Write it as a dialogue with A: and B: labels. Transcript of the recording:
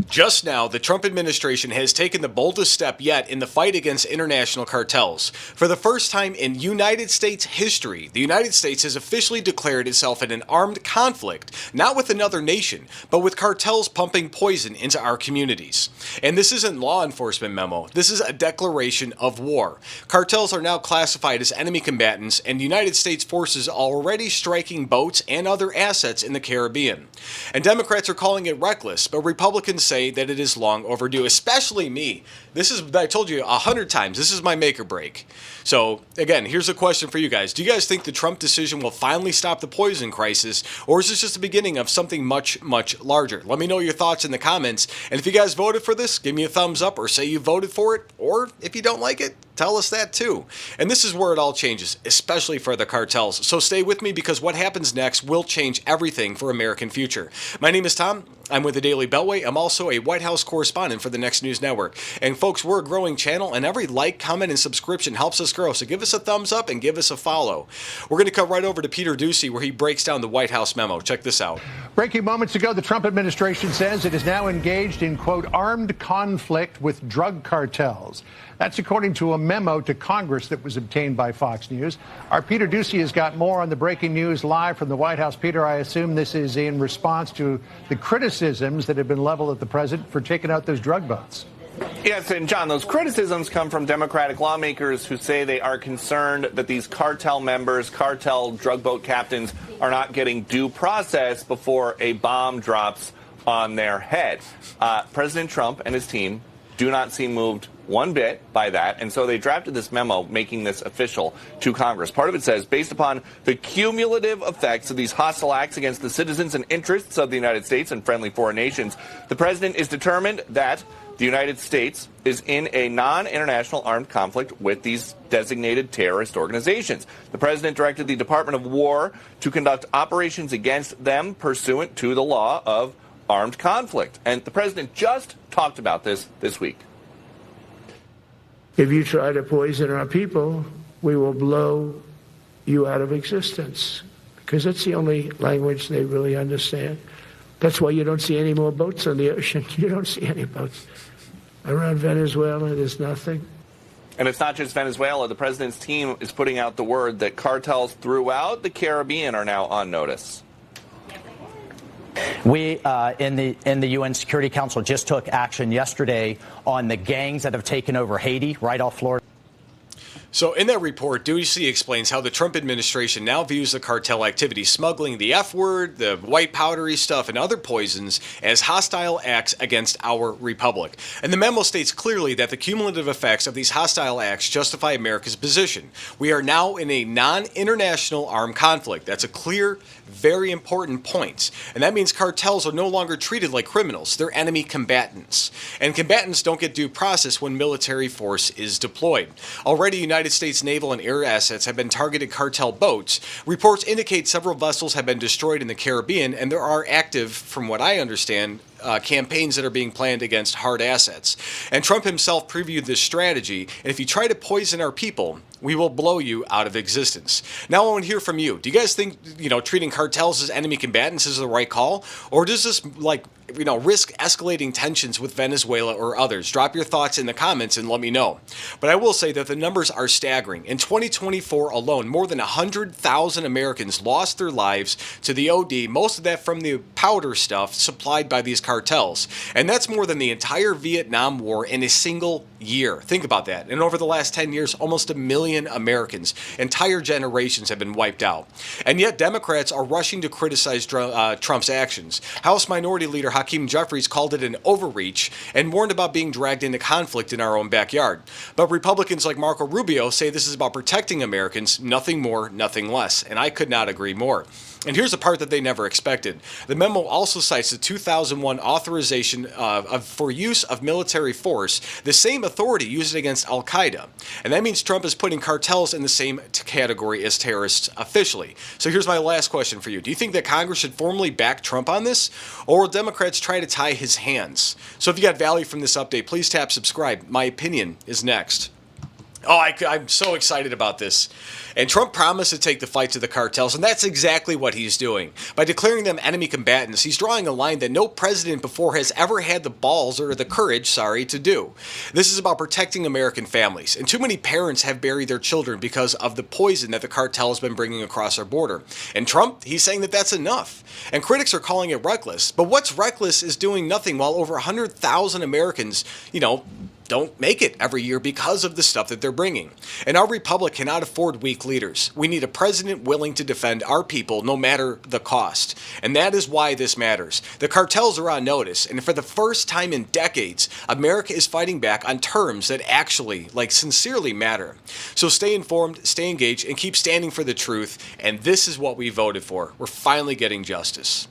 A: Just now, the Trump administration has taken the boldest step yet in the fight against international cartels. For the first time in United States history, the United States has officially declared itself in an armed conflict, not with another nation, but with cartels pumping poison into our communities. And this isn't law enforcement memo, this is a declaration of war. Cartels are now classified as enemy combatants, and United States forces are already striking boats and other assets in the Caribbean. And Democrats are calling it reckless, but Republicans say that it is long overdue, especially me. I told you 100 times, this is my make or break. So, again, here's a question for you guys. Do you guys think the Trump decision will finally stop the poison crisis, or is this just the beginning of something much, much larger? Let me know your thoughts in the comments, and if you guys voted for this, give me a thumbs up or say you voted for it, or if you don't like it, tell us that too. And this is where it all changes, especially for the cartels. So stay with me because what happens next will change everything for American future. My name is Tom. I'm with the Daily Beltway. I'm also a White House correspondent for the Next News Network. And folks, we're a growing channel, and every like, comment, and subscription helps us grow. So give us a thumbs up and give us a follow. We're going to cut right over to Peter Doocy, where he breaks down the White House memo. Check this out.
B: Breaking moments ago, the Trump administration says it is now engaged in, quote, armed conflict with drug cartels. That's according to a memo to Congress that was obtained by Fox News. Our Peter Doocy has got more on the breaking news live from the White House. Peter, I assume this is in response to the criticisms that have been leveled at the president for taking out those drug boats.
C: Yes, and John, those criticisms come from Democratic lawmakers who say they are concerned that these cartel members, cartel drug boat captains, are not getting due process before a bomb drops on their head. President Trump and his team do not seem moved one bit by that, and so they drafted this memo making this official to Congress. Part of it says, based upon the cumulative effects of these hostile acts against the citizens and interests of the United States and friendly foreign nations, the president is determined that the United States is in a non-international armed conflict with these designated terrorist organizations. The president directed the Department of War to conduct operations against them pursuant to the law of armed conflict. And the president just talked about this week.
D: If you try to poison our people, we will blow you out of existence, because that's the only language they really understand. That's why you don't see any more boats on the ocean. You don't see any boats. Around Venezuela, there's nothing.
C: And it's not just Venezuela. The president's team is putting out the word that cartels throughout the Caribbean are now on notice.
E: We in the UN Security Council just took action yesterday on the gangs that have taken over Haiti, right off Florida.
A: So in that report, Doocy explains how the Trump administration now views the cartel activity, smuggling the F word, the white powdery stuff, and other poisons as hostile acts against our republic. And the memo states clearly that the cumulative effects of these hostile acts justify America's position. We are now in a non-international armed conflict. That's a clear, very important point. And that means cartels are no longer treated like criminals. They're enemy combatants. And combatants don't get due process when military force is deployed. Already, United States naval and air assets have been targeted cartel boats. Reports indicate several vessels have been destroyed in the Caribbean, and there are active, from what I understand, campaigns that are being planned against hard assets. And Trump himself previewed this strategy, and if you try to poison our people, we will blow you out of existence. Now I want to hear from you. Do you guys think, treating cartels as enemy combatants is the right call? Or does this, risk escalating tensions with Venezuela or others? Drop your thoughts in the comments and let me know. But I will say that the numbers are staggering. In 2024 alone, more than 100,000 Americans lost their lives to the OD, most of that from the powder stuff supplied by these cartels. And that's more than the entire Vietnam War in a single year. Think about that. And over the last 10 years, almost 1 million Americans, entire generations have been wiped out. And yet Democrats are rushing to criticize Trump's actions. House Minority Leader Hakeem Jeffries called it an overreach and warned about being dragged into conflict in our own backyard. But Republicans like Marco Rubio say this is about protecting Americans, nothing more, nothing less. And I could not agree more. And here's the part that they never expected. The memo also cites the 2001 authorization for use of military force, the same authority used against al-Qaeda. And that means Trump is putting cartels in the same category as terrorists officially. So here's my last question for you. Do you think that Congress should formally back Trump on this? Or will Democrats try to tie his hands? So if you got value from this update, please tap subscribe. My opinion is next. Oh, I'm so excited about this. And Trump promised to take the fight to the cartels, and that's exactly what he's doing. By declaring them enemy combatants, he's drawing a line that no president before has ever had the balls or the courage, to do. This is about protecting American families, and too many parents have buried their children because of the poison that the cartel has been bringing across our border. And Trump, he's saying that that's enough. And critics are calling it reckless. But what's reckless is doing nothing while over 100,000 Americans, don't make it every year because of the stuff that they're bringing. And our republic cannot afford weak leaders. We need a president willing to defend our people no matter the cost. And that is why this matters. The cartels are on notice, and for the first time in decades, America is fighting back on terms that actually, sincerely matter. So stay informed, stay engaged, and keep standing for the truth. And this is what we voted for. We're finally getting justice.